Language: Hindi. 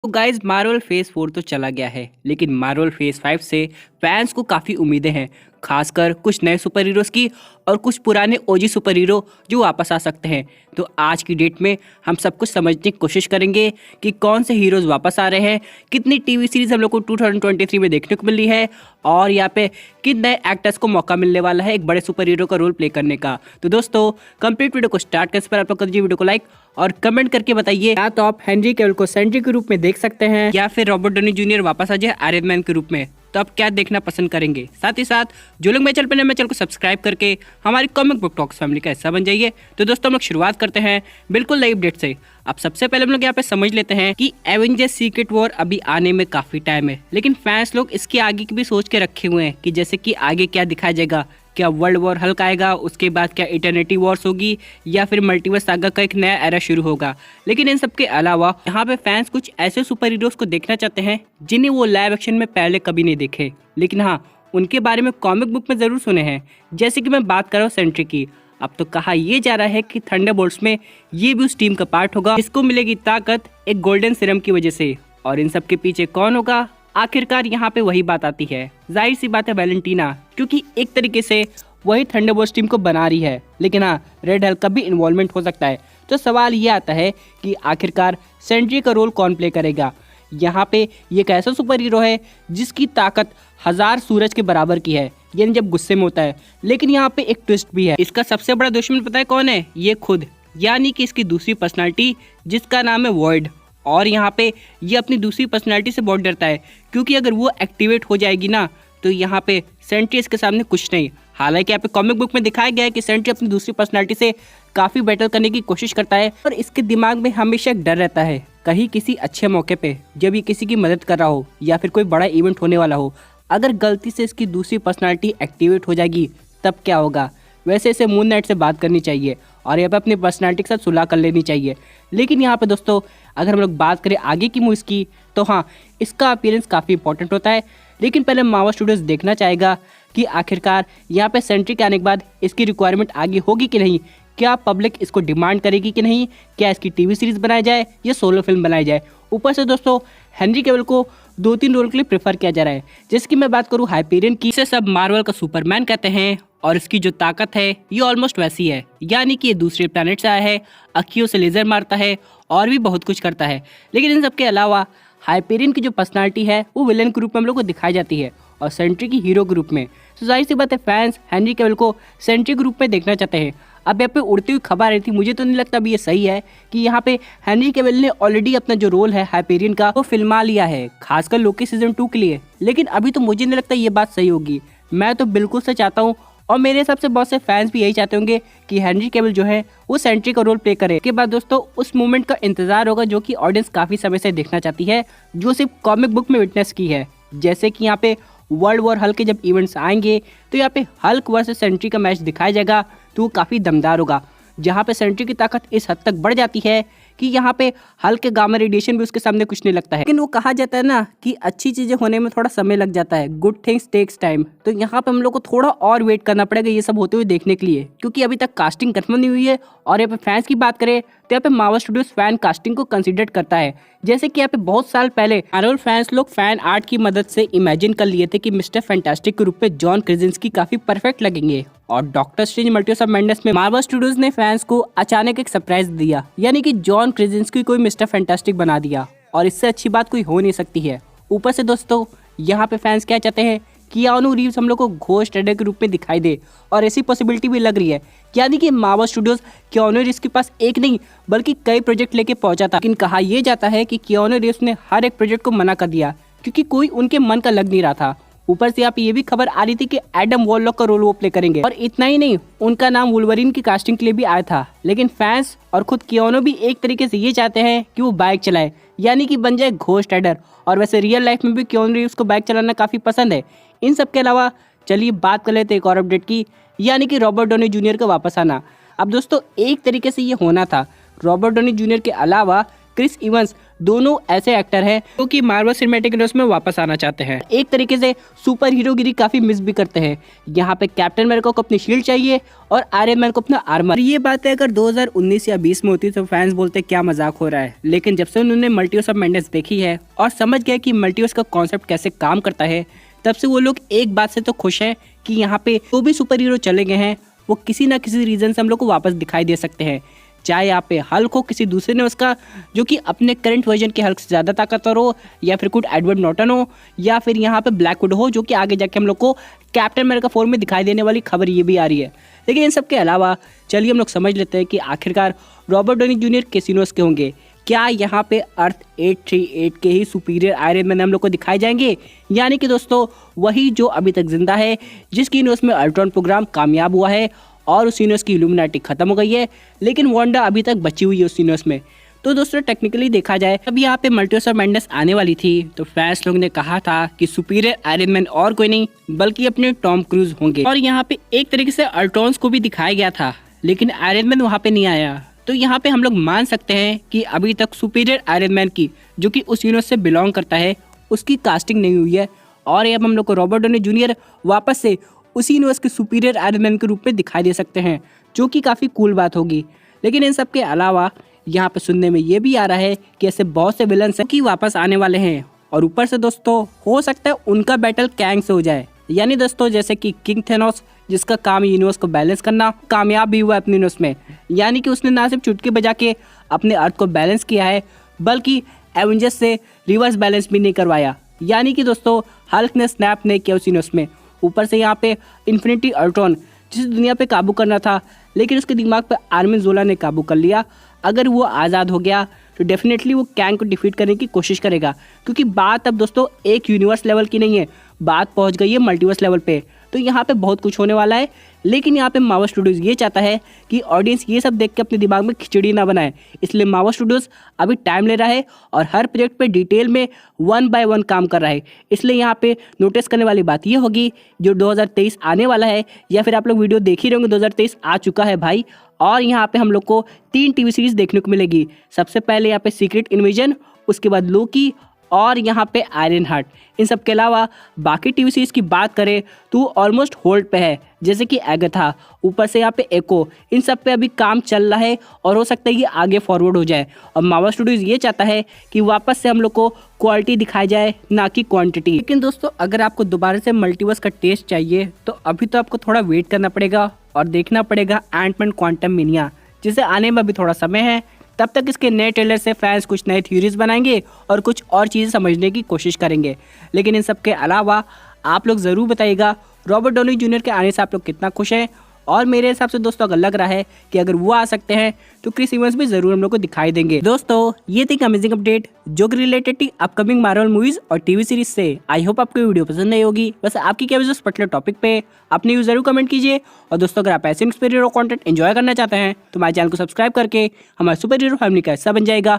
तो गाइज मार्वल फेज 4 तो चला गया है, लेकिन मार्वल फेज 5 से फैंस को काफ़ी उम्मीदें हैं। खासकर कुछ नए सुपर हीरोज की और कुछ पुराने ओजी सुपर हीरो जो वापस आ सकते हैं। तो आज की डेट में हम सब कुछ समझने की कोशिश करेंगे कि कौन से हीरोज वापस आ रहे हैं, कितनी टीवी सीरीज हम लोग को 2023 में देखने को मिली है और यहाँ पे किन नए एक्टर्स को मौका मिलने वाला है एक बड़े सुपर हीरो का रोल प्ले करने का। तो दोस्तों कंप्लीट वीडियो को स्टार्ट करने से पहले आप लोग कर दीजिए वीडियो को लाइक और कमेंट करके बताइए या तो आप हेनरी कैविल को सेंट्री के रूप में देख सकते हैं या फिर रॉबर्ट डॉनी जूनियर वापस आ जाए आयरन मैन के रूप में। तो आप क्या देखना पसंद करेंगे? साथ ही साथ जो लोग मेरे चैनल पर नए, मेरे चैनल को सब्सक्राइब करके हमारी कॉमिक बुक टॉक्स फैमिली का हिस्सा बन जाइए। तो दोस्तों हम लोग शुरुआत करते हैं बिल्कुल नई अपडेट से। अब सबसे पहले हम लोग यहाँ पे समझ लेते हैं कि एवेंजर्स सीक्रेट वॉर अभी आने में काफी टाइम है, लेकिन फैंस लोग इसके आगे की भी सोच के रखे हुए हैं कि जैसे कि आगे क्या दिखाया जाएगा। क्या वर्ल्ड वॉर हल्क आएगा, उसके बाद क्या इटर्निटी वॉर्स होगी या फिर मल्टीवर्स सागा का एक नया एरा शुरू होगा। लेकिन इन सब के अलावा यहाँ पे फैंस कुछ ऐसे सुपर हीरोज को देखना चाहते हैं जिन्हें वो लाइव एक्शन में पहले कभी नहीं देखे, लेकिन हाँ उनके बारे में कॉमिक बुक में जरूर सुने हैं। जैसे कि मैं बात कर रहा हूँ सेंट्री की। अब तो कहा यह जा रहा है कि थंडरबोल्ट्स में ये भी उस टीम का पार्ट होगा जिसको मिलेगी ताकत एक गोल्डन सीरम की वजह से। और इन सब के पीछे कौन होगा? आखिरकार यहाँ पे वही बात आती है, जाहिर सी बात है वैलेंटीना, क्योंकि एक तरीके से वही थंडरबोल्ट्स टीम को बना रही है। लेकिन हाँ रेड हल्क का भी इन्वॉल्वमेंट हो सकता है। तो सवाल ये आता है कि आखिरकार सेंट्री का रोल कौन प्ले करेगा। यहाँ पे ये एक ऐसा सुपर हीरो है जिसकी ताकत 1000 सूरज के बराबर की है, यानी जब गुस्से में होता है। लेकिन यहाँ पे एक ट्विस्ट भी है, इसका सबसे बड़ा दुश्मन पता है कौन है? ये खुद, यानी कि इसकी दूसरी पर्सनालिटी जिसका नाम है वॉइड। और यहाँ पे ये अपनी दूसरी पर्सनालिटी से बहुत डरता है, क्योंकि अगर वो एक्टिवेट हो जाएगी ना तो यहाँ पे सेंट्री इसके सामने कुछ नहीं। हालांकि यहाँ पे कॉमिक बुक में दिखाया गया है कि सेंट्री अपनी दूसरी पर्सनालिटी से काफ़ी बैटल करने की कोशिश करता है और इसके दिमाग में हमेशा एक डर रहता है, कहीं किसी अच्छे मौके पे जब ये किसी की मदद कर रहा हो या फिर कोई बड़ा इवेंट होने वाला हो, अगर गलती से इसकी दूसरी पर्सनालिटी एक्टिवेट हो जाएगी तब क्या होगा। वैसे इसे मून नाइट से बात करनी चाहिए और यहाँ पे अपनी पर्सनालिटी के साथ सुलह कर लेनी चाहिए। लेकिन यहाँ पे दोस्तों अगर हम लोग बात करें आगे की मूवीज़ की तो हाँ इसका अपीयरेंस काफ़ी इंपॉर्टेंट होता है। लेकिन पहले मार्वल स्टूडियोज देखना चाहेगा कि आखिरकार यहाँ पे सेंट्री के आने के बाद इसकी रिक्वायरमेंट आगे होगी कि नहीं, क्या पब्लिक इसको डिमांड करेगी कि नहीं, क्या इसकी टीवी सीरीज बनाई जाए या सोलो फिल्म बनाई जाए। ऊपर से दोस्तों हेनरी कैविल को 2-3 रोल के लिए प्रेफर किया जा रहा है। जैसे कि मैं बात करूँ हाइपेरियन की, इसे सब मार्वल का सुपरमैन कहते हैं और इसकी जो ताकत है ये ऑलमोस्ट वैसी है, यानी कि ये दूसरे प्लैनेट से आया है, अखियों से लेजर मारता है और भी बहुत कुछ करता है। लेकिन इन सब के अलावा हाइपेरियन की जो पर्सनालिटी है वो विलेन के रूप में हम लोग को दिखाई जाती है और सेंट्री की हीरो के रूप में। तो जाहिर सी बात है फैंस हेनरी कैविल को सेंट्री के रूप में देखना चाहते हैं। अब यहाँ पे उड़ती हुई खबर आ रही थी, मुझे तो नहीं लगता अभी ये सही है कि यहाँ पे हेनरी कैविल ने ऑलरेडी अपना जो रोल है हाइपेरियन का वो फिल्मा लिया है, खासकर लोकी सीजन 2 के लिए। लेकिन अभी तो मुझे नहीं लगता ये बात सही होगी। मैं तो बिल्कुल से चाहता हूँ और मेरे हिसाब से बहुत से फैंस भी यही चाहते होंगे कि हेनरी कैविल जो है वो सेंट्री का रोल प्ले करे। के बाद दोस्तों उस मोमेंट का इंतजार होगा जो कि ऑडियंस काफी समय से देखना चाहती है, जो सिर्फ कॉमिक बुक में विटनेस की है। जैसे कि यहाँ पे वर्ल्ड वॉर हल्क के जब इवेंट्स आएंगे तो यहाँ पे हल्क वर्सेस सेंट्री का मैच दिखाया जाएगा, तो वो काफ़ी दमदार होगा, जहाँ पे सेंट्री की ताकत इस हद तक बढ़ जाती है कि यहाँ पे हल्क के गामा रेडिएशन भी उसके सामने कुछ नहीं लगता है। लेकिन वो कहा जाता है ना कि अच्छी चीज़ें होने में थोड़ा समय लग जाता है, गुड थिंग्स टेक्स टाइम। तो यहाँ पे हम लोग को थोड़ा और वेट करना पड़ेगा ये सब होते हुए देखने के लिए, क्योंकि अभी तक कास्टिंग कंफर्म नहीं हुई है। और यहाँ पे फैंस की बात करें तो यहाँ पे मार्वल स्टूडियोज फैन कास्टिंग को कंसिडर करता है। जैसे कि यहाँ पे बहुत साल पहले मार्वल फैंस लोग फैन आर्ट की मदद से इमेजिन कर लिए थे कि मिस्टर फैंटास्टिक के रूप में जॉन क्रेजेंस्की काफी परफेक्ट लगेंगे। और doctor strange multiverse of madness में मार्वल स्टूडियोज ने फैंस को अचानक एक सरप्राइज दिया, यानी कि जॉन क्रेजेंस्की को मिस्टर फैंटास्टिक बना दिया। और इससे अच्छी बात कोई हो नहीं सकती है। ऊपर से दोस्तों यहाँ पे फैंस क्या चाहते हैं, कियानू रीव्स हम लोग को घोस्ट राइडर के रूप में दिखाई दे, और ऐसी पॉसिबिलिटी भी लग रही है। यानी कि मार्वल स्टूडियोज कियानू रीव्स के पास एक नहीं बल्कि कई प्रोजेक्ट लेके पहुंचा था, लेकिन कहा यह जाता है कि कियानू रीव्स ने हर एक प्रोजेक्ट को मना कर दिया क्योंकि कोई उनके मन का लग नहीं रहा था। ऊपर से यहाँ पे ये भी खबर आ रही थी कि एडम वॉरलॉक का रोल वो प्ले करेंगे, और इतना ही नहीं उनका नाम वुल्वरीन की कास्टिंग के लिए भी आया था। लेकिन फैंस और खुद कियानू भी एक तरीके से ये चाहते हैं कि वो बाइक चलाए, यानी कि बन जाए घोस्ट राइडर। और वैसे रियल लाइफ में भी कियानू रीव्स को बाइक चलाना काफी पसंद है। इन सब के अलावा चलिए बात कर लेते हैं एक और अपडेट की, यानी कि रॉबर्ट डॉनी जूनियर का वापस आना। अब दोस्तों एक तरीके से ये होना था, रॉबर्ट डॉनी जूनियर के अलावा क्रिस इवंस दोनों ऐसे एक्टर हैं जो कि मार्वल सिनेमैटिक यूनिवर्स में वापस आना चाहते हैं। एक तरीके से सुपर हीरोगिरी काफी मिस भी करते हैं। यहाँ पे कैप्टन अमेरिका को अपनी शील्ड चाहिए और आयरन मैन को अपना आर्मर। ये बातें अगर 2019 या 20 में होती तो फैंस बोलते क्या मजाक हो रहा है, लेकिन जब से उन्होंने मल्टीवर्स ऑफ मैडनेस देखी है और समझ गए कि मल्टीवर्स का कॉन्सेप्ट कैसे काम करता है, तब से वो लोग एक बात से तो खुश हैं कि यहाँ पे जो भी सुपर हीरो चले गए हैं वो किसी ना किसी रीजन से हम लोग को वापस दिखाई दे सकते हैं। चाहे यहाँ पे हल्क हो किसी दूसरे ने उसका जो कि अपने करंट वर्जन के हल्क से ज़्यादा ताकतवर हो, या फिर कुछ एडवर्ड नॉर्टन हो, या फिर यहाँ पे ब्लैक विडो हो जो कि आगे जाके हम लोग को कैप्टन अमेरिका 4 में दिखाई देने वाली खबर ये भी आ रही है। लेकिन इन सब के अलावा चलिए हम लोग समझ लेते हैं कि आखिरकार रॉबर्ट डॉनी जूनियर किस यूनिवर्स के होंगे। क्या यहाँ पे अर्थ 838 के ही सुपीरियर आयरन मैन हम लोग को दिखाए जाएंगे, यानी कि दोस्तों वही जो अभी तक जिंदा है, जिसकी यूनिवर्स में अल्ट्रॉन प्रोग्राम कामयाब हुआ है और उस यूनिवर्स की इल्यूमिनाटी खत्म हो गई है, लेकिन वांडा अभी तक बची हुई है उस यूनिवर्स में। तो दोस्तों टेक्निकली देखा जाए अब यहाँ पे मल्टीवर्स ऑफ मैडनेस आने वाली थी तो फैंस लोग ने कहा था कि सुपीरियर आयरन मैन और कोई नहीं बल्कि अपने टॉम क्रूज होंगे, और यहाँ पे एक तरीके से अल्ट्रॉन्स को भी दिखाया गया था, लेकिन आयरन मैन वहाँ पे नहीं आया। तो यहाँ पे हम लोग मान सकते हैं कि अभी तक सुपीरियर आयरन मैन की जो कि उस यूनिवर्स से बिलोंग करता है उसकी कास्टिंग नहीं हुई है, और अब हम लोग को रॉबर्ट डॉनी जूनियर वापस से उसी यूनिवर्स के सुपीरियर आयरन मैन के रूप में दिखाई दे सकते हैं, जो कि काफ़ी कूल बात होगी। लेकिन इन सब के अलावा यहाँ पे सुनने में ये भी आ रहा है कि ऐसे बहुत से विलन्स हैं कि वापस आने वाले हैं, और ऊपर से दोस्तों हो सकता है उनका बैटल कैंग से हो जाए। यानी दोस्तों जैसे कि किंग थेनोस जिसका काम यूनिवर्स को बैलेंस करना, कामयाब भी हुआ अपने यूनिवर्स में, यानी कि उसने ना सिर्फ चुटकी बजा के अपने अर्थ को बैलेंस किया है बल्कि एवेंजर्स से रिवर्स बैलेंस भी नहीं करवाया। यानी कि दोस्तों हल्क ने स्नैप नहीं किया उस यूनिवर्स में। ऊपर से यहाँ पे इन्फिनिटी अल्ट्रॉन जिस दुनिया पे काबू करना था, लेकिन उसके दिमाग पे आर्मिन जोला ने काबू कर लिया। अगर वो आज़ाद हो गया तो डेफिनेटली वो कैंग को डिफीट करने की कोशिश करेगा, क्योंकि बात अब दोस्तों एक यूनिवर्स लेवल की नहीं है, बात पहुंच गई है मल्टीवर्स लेवल पे। तो यहाँ पे बहुत कुछ होने वाला है, लेकिन यहाँ पे मार्वल स्टूडियोज़ ये चाहता है कि ऑडियंस ये सब देख के अपने दिमाग में खिचड़ी ना बनाए, इसलिए मार्वल स्टूडियोज़ अभी टाइम ले रहा है और हर प्रोजेक्ट पे डिटेल में 1 बाय 1 काम कर रहा है। इसलिए यहाँ पे नोटिस करने वाली बात ये होगी जो 2023 आने वाला है, या फिर आप लोग वीडियो देख ही रहे होंगे 2023 आ चुका है भाई, और यहाँ पे हम लोग को 3 टीवी सीरीज देखने को मिलेगी। सबसे पहले यहाँ पे सीक्रेट इन्वेजन, उसके बाद लोकी और यहाँ पे आयरन हार्ट। इन सब के अलावा बाकी टीवी सीरीज की बात करें तो ऑलमोस्ट होल्ड पे है, जैसे कि एगाथा, ऊपर से यहाँ पे एको, इन सब पे अभी काम चल रहा है और हो सकता है ये आगे फॉरवर्ड हो जाए। और मार्वल स्टूडियोज ये चाहता है कि वापस से हम लोग को क्वालिटी दिखाई जाए ना कि क्वांटिटी। लेकिन दोस्तों अगर आपको दोबारा से मल्टीवर्स का टेस्ट चाहिए तो अभी तो आपको थोड़ा वेट करना पड़ेगा और देखना पड़ेगा एंटमैन क्वांटममेनिया, जिसे आने में अभी थोड़ा समय है। तब तक इसके नए ट्रेलर से फैंस कुछ नए थ्योरीज बनाएंगे और कुछ और चीज़ें समझने की कोशिश करेंगे। लेकिन इन सब के अलावा आप लोग ज़रूर बताइएगा रॉबर्ट डॉनी जूनियर के आने से आप लोग कितना खुश हैं, और मेरे हिसाब से दोस्तों अगर लग रहा है कि अगर वो आ सकते हैं तो क्रिस इवंस भी जरूर हम लोग को दिखाई देंगे। दोस्तों ये थी एक अमेजिंग अपडेट जो कि रिलेटेड थी अपकमिंग मार्वल मूवीज और टीवी सीरीज से। आई होप आपको वीडियो पसंद आई होगी। वैसे आपकी क्या विजन इस पर्टिकुलर टॉपिक पे अपने व्यूज जरूर कमेंट कीजिए। और दोस्तों अगर आप ऐसे सुपर हीरो कंटेंट एंजॉय करना चाहते हैं तो हमारे चैनल को सब्सक्राइब करके हमारे सुपर हीरो फैमिली का हिस्सा बन जाएगा।